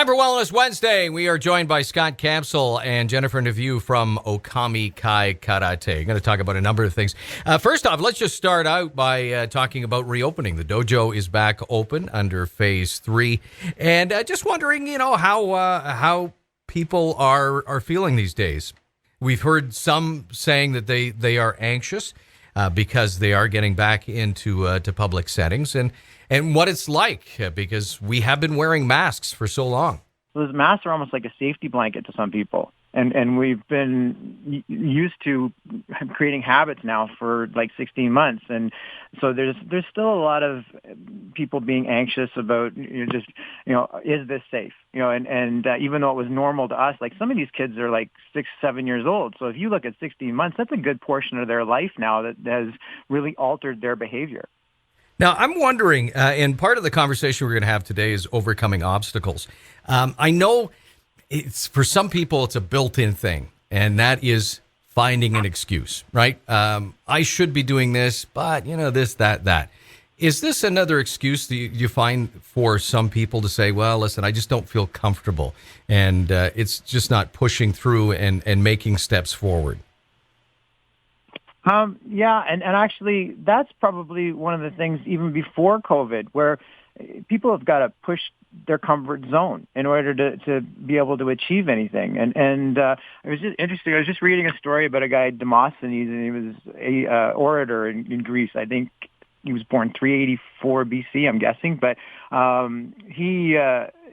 Time for Wellness Wednesday. We are joined by Scott Campsall and Jennifer Neveu from Okami Kai Karate. We're going to talk about a number of things. First off, let's just start out by talking about reopening. The dojo is back open under Phase 3. And just wondering, how people are feeling these days. We've heard some saying that they are anxious because they are getting back into to public settings. And what it's like, because we have been wearing masks for so long. So those masks are almost like a safety blanket to some people. And we've been used to creating habits now for like 16 months. And so there's still a lot of people being anxious about, is this safe? And even though it was normal to us, like some of these kids are like 6, 7 years old. So if you look at 16 months, that's a good portion of their life now that has really altered their behavior. Now, I'm wondering, and part of the conversation we're going to have today is overcoming obstacles. I know it's for some people, it's a built-in thing, and that is finding an excuse, right? I should be doing this, but, this, that. Is this another excuse that you find for some people to say, well, listen, I just don't feel comfortable, and it's just not pushing through and making steps forward? And actually, that's probably one of the things even before COVID, where people have got to push their comfort zone in order to be able to achieve anything. And it was just interesting. I was just reading a story about a guy, Demosthenes, and he was a orator in Greece. I think he was born 384 BC, I'm guessing. But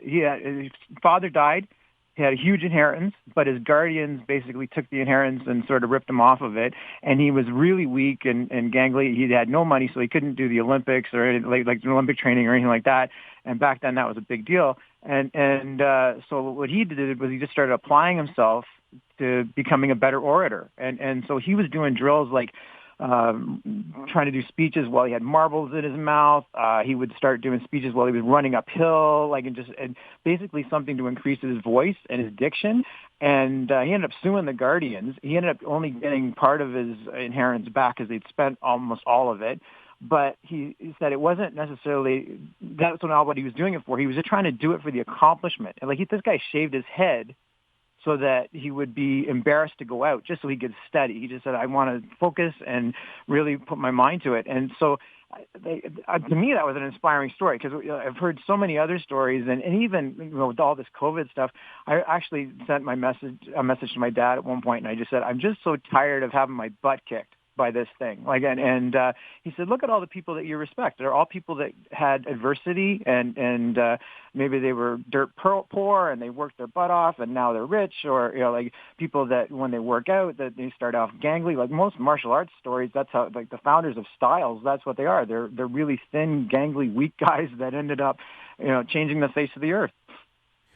his father died. He had a huge inheritance, but his guardians basically took the inheritance and sort of ripped him off of it. And he was really weak and gangly. He had no money, so he couldn't do the Olympics or like Olympic training or anything like that. And back then, that was a big deal. And so what he did was he just started applying himself to becoming a better orator. And so he was doing drills like trying to do speeches while he had marbles in his mouth. He would start doing speeches while he was running uphill, and basically something to increase his voice and his diction. And he ended up suing the guardians. He ended up only getting part of his inheritance back because they'd spent almost all of it. But he said it wasn't necessarily that's not what he was doing it for. He was just trying to do it for the accomplishment. And this guy shaved his head so that he would be embarrassed to go out just so he could study. He just said, I want to focus and really put my mind to it. And so to me, that was an inspiring story because I've heard so many other stories. And even with all this COVID stuff, I actually sent a message to my dad at one point, and I just said, I'm just so tired of having my butt kicked by this thing. He said, look at all the people that you respect. They're all people that had adversity and maybe they were dirt poor and they worked their butt off and now they're rich, or people that when they work out that they start off gangly. Like most martial arts stories, that's how the founders of styles, that's what they are. They're really thin, gangly, weak guys that ended up changing the face of the earth.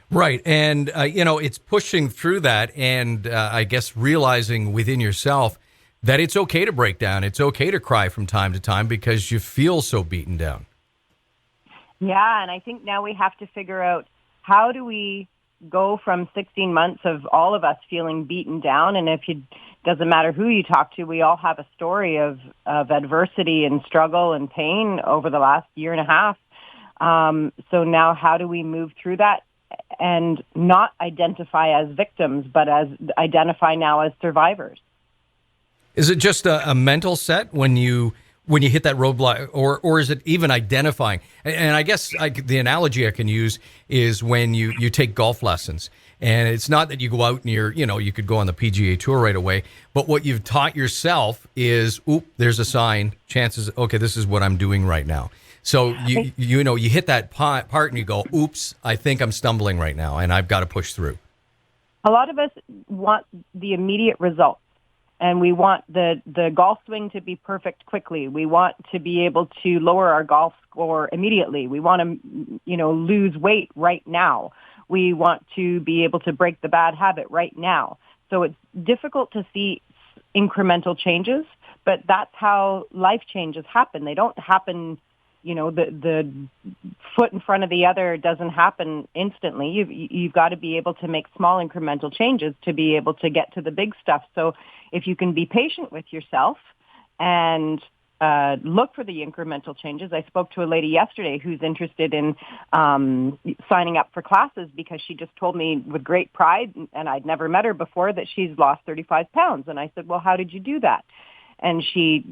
Right. And it's pushing through that and I guess realizing within yourself that it's okay to break down. It's okay to cry from time to time because you feel so beaten down. Yeah, and I think now we have to figure out how do we go from 16 months of all of us feeling beaten down, and doesn't matter who you talk to, we all have a story of adversity and struggle and pain over the last year and a half. So now how do we move through that and not identify as victims, but identify now as survivors? Is it just a mental set when you hit that roadblock, or is it even identifying? And I guess the analogy I can use is when you take golf lessons, and it's not that you go out and you could go on the PGA Tour right away, but what you've taught yourself is, there's a sign, chances, okay, this is what I'm doing right now. So you hit that part and you go, oops, I think I'm stumbling right now, and I've got to push through. A lot of us want the immediate results. And we want the golf swing to be perfect quickly. We want to be able to lower our golf score immediately. We want to, lose weight right now. We want to be able to break the bad habit right now. So it's difficult to see incremental changes, but that's how life changes happen. They don't happen, the foot in front of the other doesn't happen instantly. You've got to be able to make small incremental changes to be able to get to the big stuff. So if you can be patient with yourself and look for the incremental changes. I spoke to a lady yesterday who's interested in signing up for classes because she just told me with great pride, and I'd never met her before, that she's lost 35 pounds. And I said, well, how did you do that? And she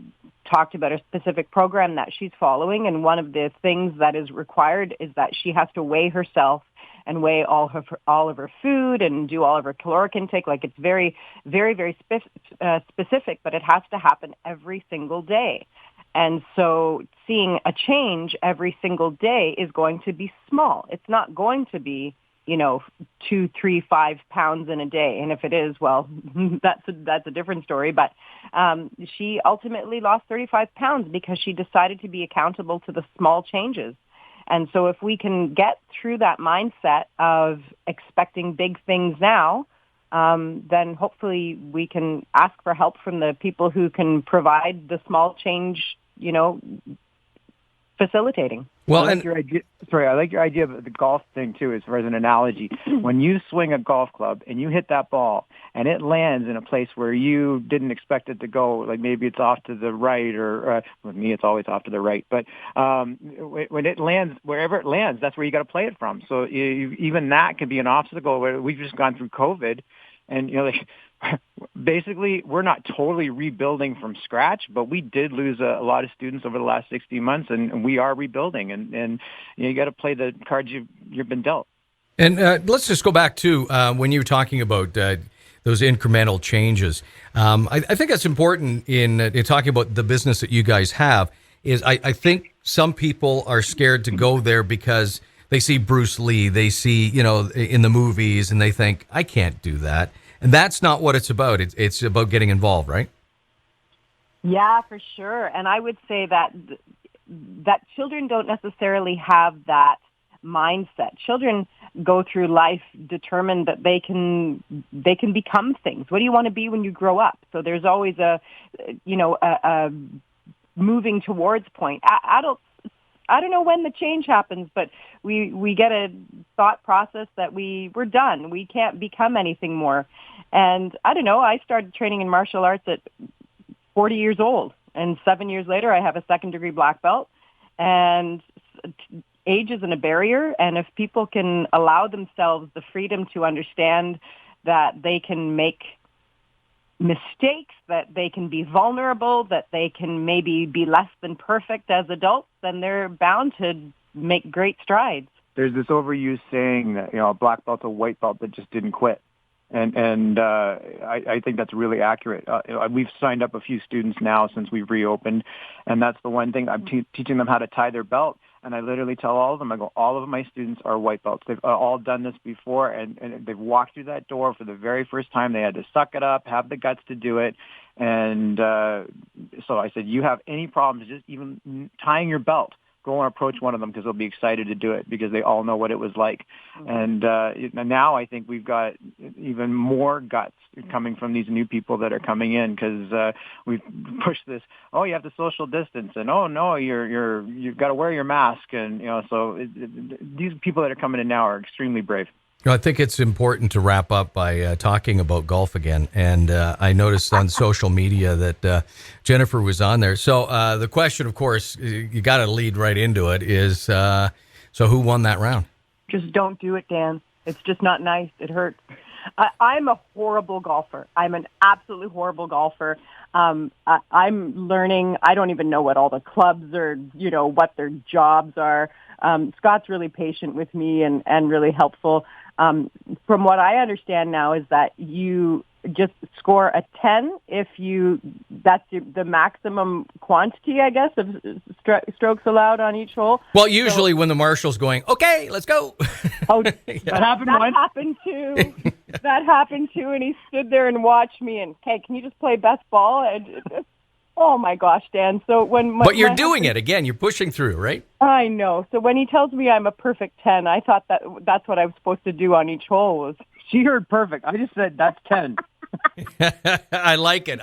talked about a specific program that she's following, and one of the things that is required is that she has to weigh herself and weigh all of her food and do all of her caloric intake. Like, it's very, very, very specific, but it has to happen every single day. And so seeing a change every single day is going to be small. It's not going to be, 2, 3, 5 pounds in a day. And if it is, well, that's a different story. But she ultimately lost 35 pounds because she decided to be accountable to the small changes. And so if we can get through that mindset of expecting big things now, then hopefully we can ask for help from the people who can provide the small change, facilitating. Well, I like your idea of the golf thing too, as far as an analogy. When you swing a golf club and you hit that ball and it lands in a place where you didn't expect it to go, like maybe it's off to the right, or with me it's always off to the right. But when it lands, wherever it lands, that's where you got to play it from. So even that can be an obstacle. Where we've just gone through COVID, and basically, we're not totally rebuilding from scratch, but we did lose a lot of students over the last 16 months, and we are rebuilding. And you got to play the cards you've been dealt. And let's just go back to when you were talking about those incremental changes. I think that's important in talking about the business that you guys have. Is I think some people are scared to go there because they see Bruce Lee, they see in the movies, and they think, I can't do that. And that's not what it's about. It's about getting involved, right? Yeah, for sure. And I would say that children don't necessarily have that mindset. Children go through life determined that they can become things. What do you want to be when you grow up? So there's always a moving towards point. Adults, I don't know when the change happens, but we get a thought process that we're done. We can't become anything more. And I don't know, I started training in martial arts at 40 years old. And 7 years later, I have a second-degree black belt. And age isn't a barrier. And if people can allow themselves the freedom to understand that they can make mistakes, that they can be vulnerable, that they can maybe be less than perfect as adults, then they're bound to make great strides. There's this overused saying that, a black belt's a white belt that just didn't quit. And I think that's really accurate. We've signed up a few students now since we've reopened, and that's the one thing. I'm teaching them how to tie their belt. And I literally tell all of them, I go, all of my students are white belts. They've all done this before, and they've walked through that door for the very first time. They had to suck it up, have the guts to do it. And so I said, you have any problems just even tying your belt, go and approach one of them because they'll be excited to do it because they all know what it was like. And now I think we've got even more guts coming from these new people that are coming in because we've pushed this. Oh, you have to social distance, and oh no, you've got to wear your mask, and so these people that are coming in now are extremely brave. I think it's important to wrap up by talking about golf again. And I noticed on social media that Jennifer was on there. So the question, of course, you got to lead right into it, is so who won that round? Just don't do it, Dan. It's just not nice. It hurts. I'm a horrible golfer. I'm an absolutely horrible golfer. I'm learning. I don't even know what all the clubs are, what their jobs are. Scott's really patient with me and really helpful. From what I understand now is that you just score a 10 if that's the maximum quantity, I guess, of strokes allowed on each hole. Well, usually when the marshal's going, okay, let's go. Oh, yeah. That happened too. That happened too, and he stood there and watched me and, hey, can you just play best ball? And, oh my gosh, Dan. So but you're doing it again. You're pushing through, right? I know. So when he tells me I'm a perfect 10, I thought that's what I was supposed to do on each hole. She heard perfect. I just said that's 10. I like it.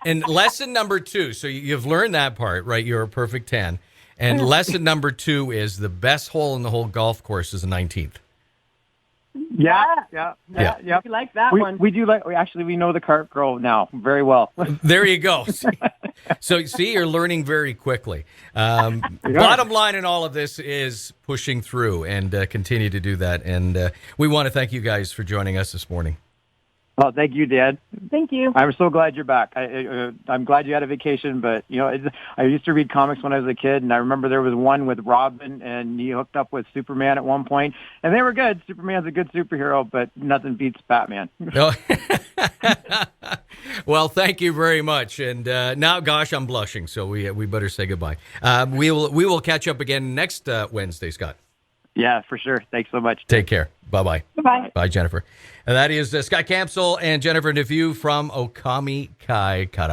And lesson number 2. So you've learned that part, right? You're a perfect 10. And lesson number 2 is the best hole in the whole golf course is the 19th. Yeah. We like that one. We do like. We know the carp girl now very well. There you go. So, see, you're learning very quickly. Bottom line in all of this is pushing through and continue to do that. And we want to thank you guys for joining us this morning. Well, thank you, Dad. Thank you. I'm so glad you're back. I'm glad you had a vacation, but I used to read comics when I was a kid, and I remember there was one with Robin, and he hooked up with Superman at one point, and they were good. Superman's a good superhero, but nothing beats Batman. No. Well, thank you very much. And now, gosh, I'm blushing, so we better say goodbye. We will catch up again next Wednesday, Scott. Yeah, for sure. Thanks so much. Take care. Bye-bye. Bye-bye. Bye, Jennifer. And that is Scott Campsall and Jennifer Neveu from Okami Kai Kara.